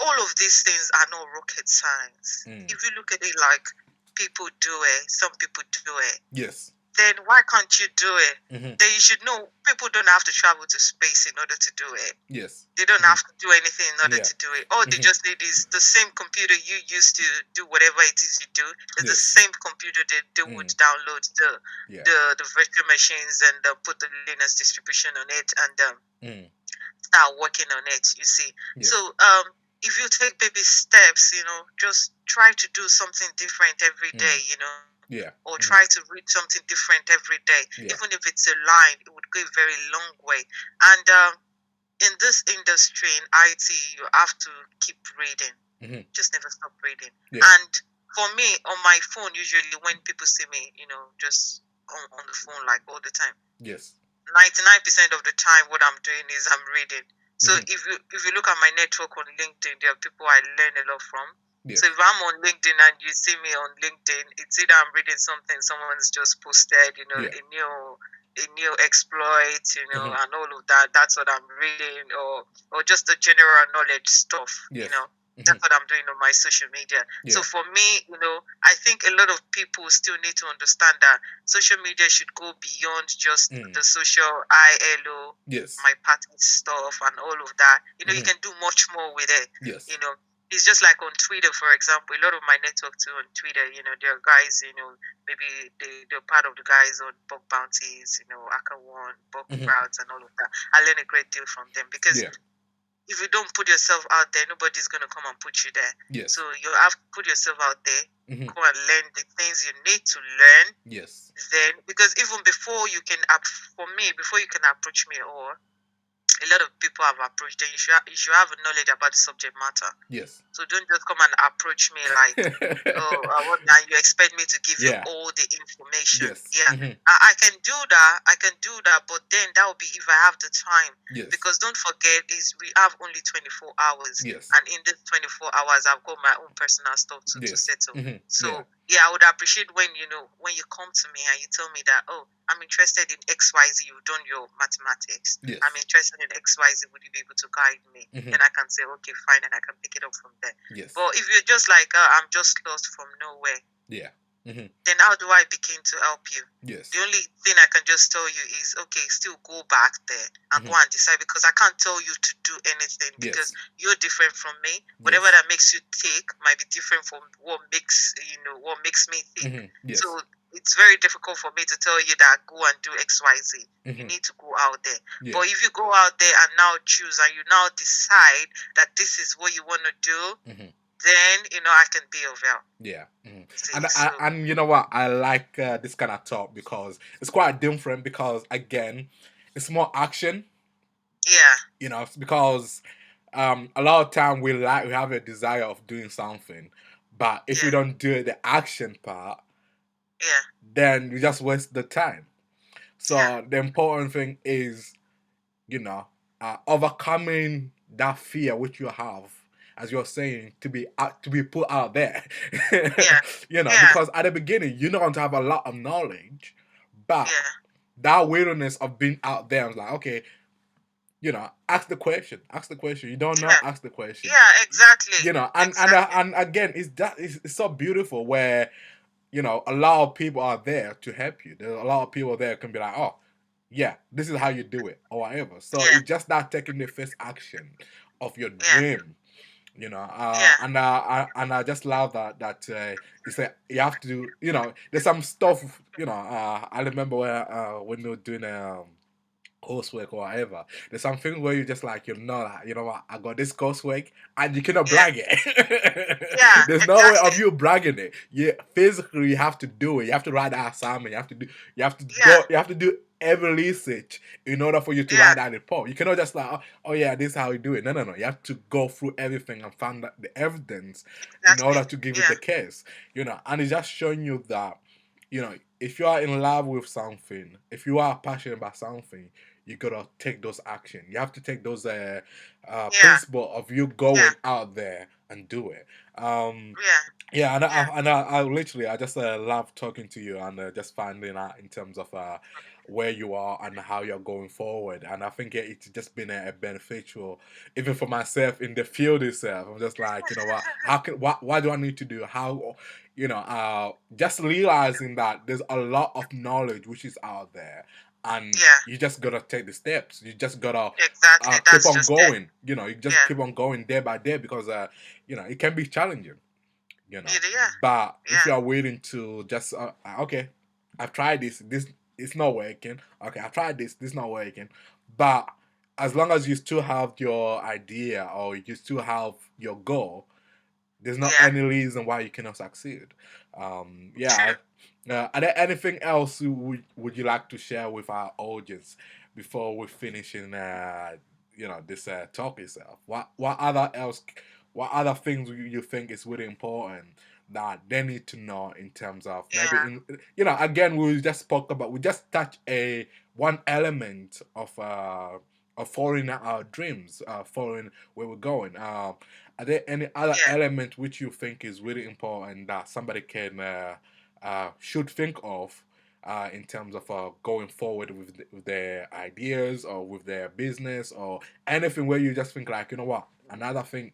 all of these things are not rocket science. If you look at it like people do it, some people do it. Yes. Then why can't you do it? Then you should know people don't have to travel to space in order to do it. Yes. They don't have to do anything in order to do it. All they just need is the same computer you use to do whatever it is you do. It's the same computer they would download the virtual machines and put the Linux distribution on it and start working on it, you see. Yes. So if you take baby steps, just try to do something different every day, Yeah. Or try to read something different every day. Yeah. Even if it's a line, it would go a very long way. And in this industry, in IT, you have to keep reading. Just never stop reading. Yeah. And for me, on my phone, usually when people see me, just on the phone like all the time. Yes. 99% of the time, what I'm doing is I'm reading. So if you look at my network on LinkedIn, there are people I learn a lot from. Yes. So if I'm on LinkedIn and you see me on LinkedIn, it's either I'm reading something someone's just posted, a new exploit, and all of that. That's what I'm reading, or just the general knowledge stuff, yes. That's what I'm doing on my social media. Yeah. So for me, I think a lot of people still need to understand that social media should go beyond just the social ILO, yes. my party stuff and all of that. You can do much more with it. Yes. It's just like on Twitter, for example. A lot of my network too on Twitter, there are guys, maybe they're part of the guys on bug bounties, Aka One, bug crowds and all of that. I learn a great deal from them because if you don't put yourself out there, nobody's going to come and put you there. Yes. So you have to put yourself out there, go and learn the things you need to learn. Yes. Then, because even before you can, before you can approach me, or a lot of people have approached, then you should have knowledge about the subject matter. Yes. So don't just come and approach me like, oh, now you expect me to give you all the information. Yes. Yeah, I can do that, but then that will be if I have the time. Yes. Because don't forget, we have only 24 hours. Yes. And in this 24 hours, I've got my own personal stuff to settle. So I would appreciate when you come to me and you tell me that, oh, I'm interested in XYZ, you've done your mathematics. Yes. I'm interested in XYZ, would you be able to guide me? Then I can say, okay, fine, and I can pick it up from there. Yes. But if you're just like, I'm just lost from nowhere, then how do I begin to help you? Yes. The only thing I can just tell you is, okay, still go back there and go and decide, because I can't tell you to do anything because you're different from me. Whatever that makes you tick might be different from what makes me tick. Yes. So it's very difficult for me to tell you that go and do XYZ. You need to go out there. Yeah. But if you go out there and now choose and you now decide that this is what you want to do, then I can be of help. Yeah. See, and you know what? I like this kind of talk because it's quite different. Because again, it's more action. Yeah. Because a lot of time we have a desire of doing something, but if we don't do the action part, then we just waste the time. So the important thing is, overcoming that fear which you have as you're saying, to be put out there. Yeah. You know, Yeah. because at the beginning you're not going to have a lot of knowledge, but Yeah. that willingness of being out there, I was like, okay, you know, ask the question. Ask the question. You don't know, Yeah. ask the question. Yeah. Exactly. You know, Exactly. and again, it's so beautiful where, you know, a lot of people are there to help you. There's a lot of people there can be like, oh, yeah, this is how you do it, or whatever. So Yeah. it's just that taking the first action of your Yeah. dream, you know. Yeah. And I just love that you say you have to do. You know, there's some stuff. You know, I remember when we were doing coursework or whatever. There's some things where you just like, you know what, I got this coursework, and you cannot Yeah. brag Yeah. it. There's no way Exactly. of you bragging it. You physically you have to do it. You have to write that assignment. Yeah. You have to do every research in order for you to Yeah. write that report. You cannot just like, oh yeah, this is how you do it. No. You have to go through everything and find out the evidence in Exactly. order to give it Yeah. the case. You know, and it's just showing you that, you know, if you are in love with something, if you are passionate about something, you gotta take those action. You have to take those Yeah. principle of you Yeah. going out there and do it. Yeah. Yeah, Yeah. I literally I just love talking to you and just finding out in terms of where you are and how you're going forward. And I think it's just been a beneficial, even for myself in the field itself. I'm just like, you know what, what do I need to do? How, you know, just realizing that there's a lot of knowledge which is out there, and Yeah. you just gotta take the steps. You just gotta Exactly. keep That's on just it. going. You know, you just Yeah. keep on going day by day because you know, it can be challenging, you know. Yeah. But if Yeah. you are willing to just okay, I've tried this it's not working. Okay, I tried this not working. But as long as you still have your idea or you still have your goal, there's not Yeah. any reason why you cannot succeed. Yeah. True. Are there anything else would you like to share with our audience before we finish in you know, this talk itself? What other things you think is really important that they need to know in terms of maybe Yeah. in, you know, again, we just touch a one element of following our dreams, following where we're going. Are there any other Yeah. element which you think is really important that somebody can should think of in terms of going forward with their ideas or with their business or anything where you just think like, you know what, another thing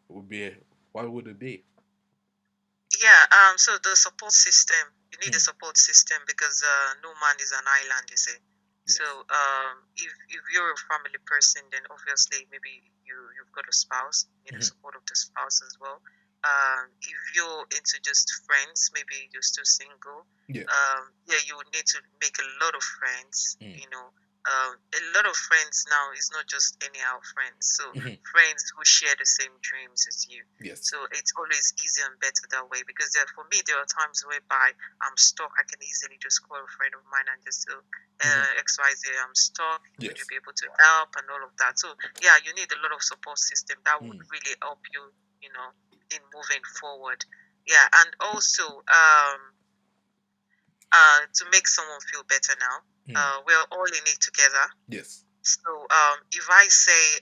would be, what would it be? Yeah. So the support system, you need a Mm. support system because no man is an island, you see. So Yes. if you're a family person, then obviously maybe you've got a spouse, you need the Mhm. support of the spouse as well. If you're into just friends, maybe you're still single. Yeah. Yeah, you would need to make a lot of friends. Mm. You know, a lot of friends now is not just anyhow friends. So Mhm. friends who share the same dreams as you. Yes. So it's always easier and better that way because for me there are times whereby I'm stuck. I can easily just call a friend of mine and just say, XYZ, I'm stuck. Would you Yes. be able to help and all of that? So yeah, you need a lot of support system that would Mm. really help you, you know, in moving forward. Yeah, and also to make someone feel better now, Mm. we're all in it together. Yes. So if I say,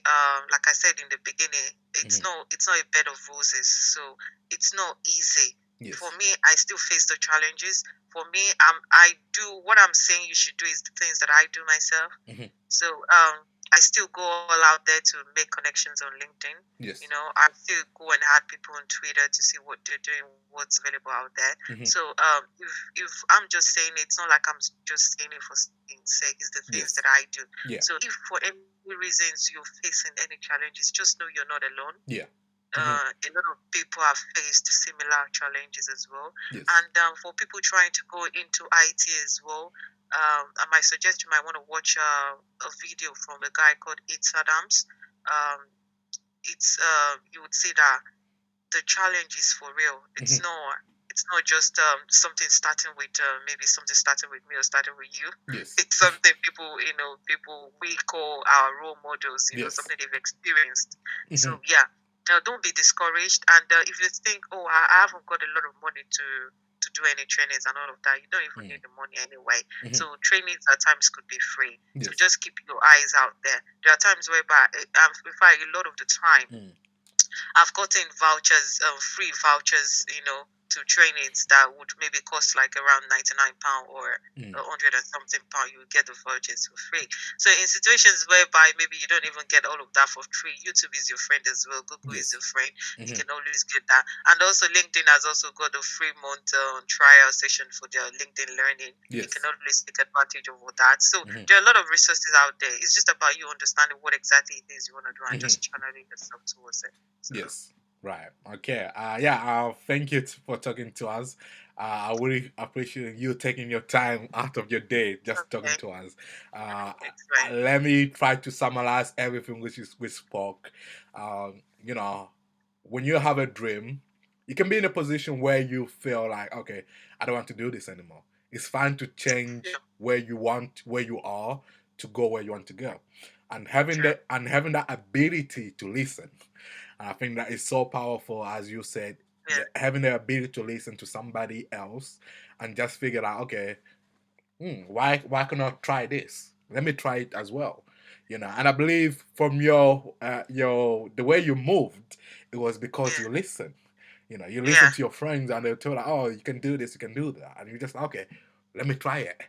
like I said in the beginning, Mhm. it's not a bed of roses. So it's not easy. Yes. For me, I still face the challenges. For me, I do what I'm saying you should do is the things that I do myself. Mhm. So I still go all out there to make connections on LinkedIn. Yes. You know, I still go and add people on Twitter to see what they're doing, what's available out there. Mhm. So if I'm just saying it, it's not like I'm just saying it for saying sake. It's the things Yes. that I do. Yeah. So if for any reasons you're facing any challenges, just know you're not alone. Yeah. A lot of people have faced similar challenges as well. Yes. And for people trying to go into IT as well, I might suggest you might want to watch a video from a guy called Adams. It's you would see that the challenge is for real. It's not just something starting with maybe something starting with me or starting with you. Yes. It's something people we call our role models. Yes. Something they've experienced. So yeah, don't be discouraged. And if you think, oh, I haven't got a lot of money to do any trainings and all of that, you don't even need the money anyway. So trainings at times could be free. So Yes. just keep your eyes out there. There are times whereby, in fact, a lot of the time, I've gotten vouchers, free vouchers, to trainings that would maybe cost like around £99 or a hundred and something pound. You get the vouchers for free. So in situations whereby maybe you don't even get all of that for free, YouTube is your friend as well. Google is your friend. You can always get that. And also LinkedIn has also got a free month trial session for their LinkedIn learning. You can always take advantage of all that. So there are a lot of resources out there. It's just about you understanding what exactly it is you want to do and just channeling yourself towards it. So. Yes. Right. Okay. Thank you for talking to us. I really appreciate you taking your time out of your day just talking to us. Let me try to summarize everything we spoke. You know, when you have a dream, you can be in a position where you feel like, okay, I don't want to do this anymore. It's fine to change where you are to go where you want to go, and having that ability to listen. I think that is so powerful, as you said, having the ability to listen to somebody else and just figure out, okay, why cannot try this? Let me try it as well. And I believe from your the way you moved, it was because you listened. You listen to your friends and they'll tell you, oh, you can do this, you can do that, and you just, okay, let me try it.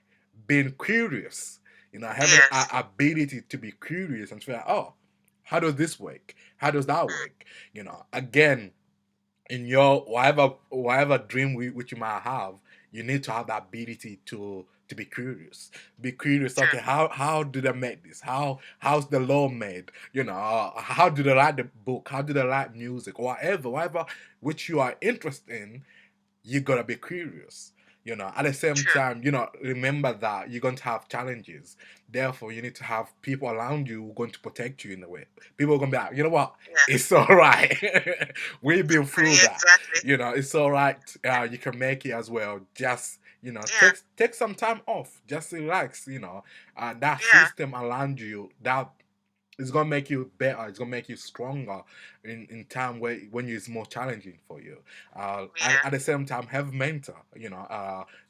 Being curious, having an ability to be curious and feel like, oh, how does this work? How does that work? Again, in your whatever dream which you might have, you need to have that ability to be curious. Be curious. Okay, how do they make this? How's the law made? How do they write the book? How do they write music? Whatever which you are interested in, you gotta be curious. At the same time, remember that you're going to have challenges. Therefore, you need to have people around you who are going to protect you in a way. People are going to be like, you know what? It's all right. We've been through that. It's all right. You can make it as well. Just, take some time off. Just relax, that system around you, that it's gonna make you better. It's gonna make you stronger in time when it's more challenging for you. At the same time, have a mentor.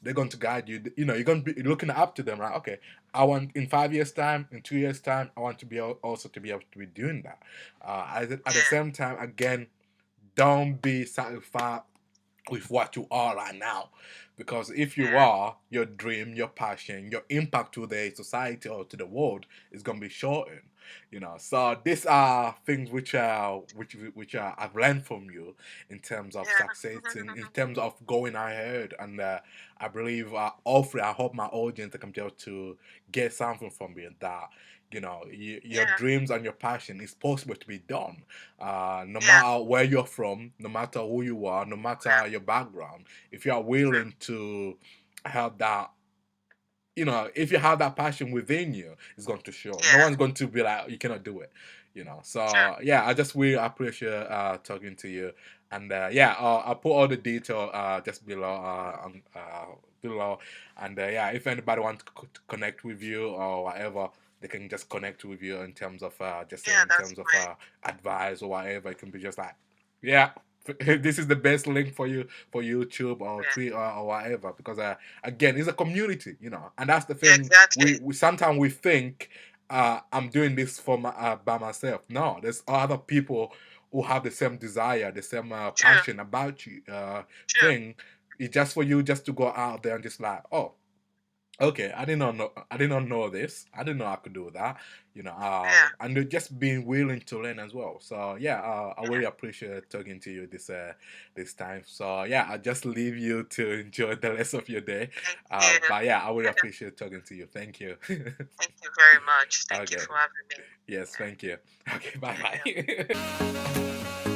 They're going to guide you. You're gonna be looking up to them, right? Okay, I want in 5 years' time, in 2 years' time, I want to be also to be able to be doing that. At the same time, again, don't be satisfied with what you are right now, because if you are, your dream, your passion, your impact to the society or to the world is going to be shortened. So these are things which I've learned from you in terms of success, in terms of going ahead. And I believe hopefully I hope my audience can be able to get something from you, that your dreams and your passion is possible to be done, no matter where you're from, no matter who you are, no matter your background. If you are willing to have that, if you have that passion within you, it's going to show. No one's going to be like, you cannot do it. So I just really appreciate talking to you. And I'll put all the detail just below. And if anybody wants to connect with you or whatever, they can just connect with you in terms of advice or whatever. It can be just like, this is the best link for you for YouTube or Twitter or whatever, because again, it's a community, and that's the thing. We sometimes we think I'm doing this for by myself. No, there's other people who have the same desire, the same passion about you thing. It's just for you just to go out there and just like, oh, okay, I did not know this. I didn't know I could do that. And just being willing to learn as well. So I really appreciate talking to you this time. So I'll just leave you to enjoy the rest of your day. But I really appreciate talking to you. Thank you. Thank you very much. Thank you for having me. Yes, thank you. Okay, bye bye.